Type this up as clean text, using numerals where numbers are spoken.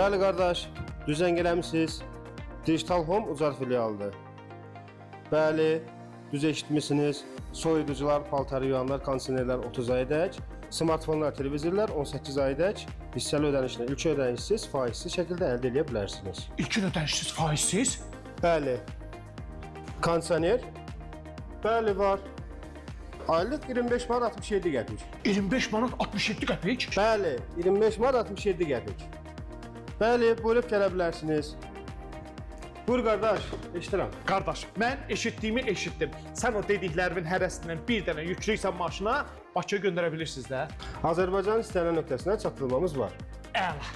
Bəli qardaş, düzən eləmisiniz. Digital Home ucar filialıdır. Bəli, düz eşitmişsiniz. Soyuducular, paltar yuyanlar, kondisionerlər 30 aydək, smartfonlar, televizorlar 18 aydək, hissəli ödənişlə ilk ödənişsiz, faizsiz şəkildə əldə edə bilərsiniz. İlkin ödənişsiz, faizsiz? Bəli. Kondisioner? Bəli, var. Aylıq 25 manat 67 qəpik. 25 manat 67 qəpik? Bəli, 25 manat 67 qəpik. Bəli, buyurub gələ bilərsiniz. Buyur qardaş, eşidirəm. Qardaş, mən eşitdiyimi eşitdim. Sən o dediklərimin hərəsindən bir dənə yükləyirsən maşına, Bakıya göndərə bilirsiniz də. Azərbaycanın istənilən nöqtəsinə çatdırılmamız var. Əla.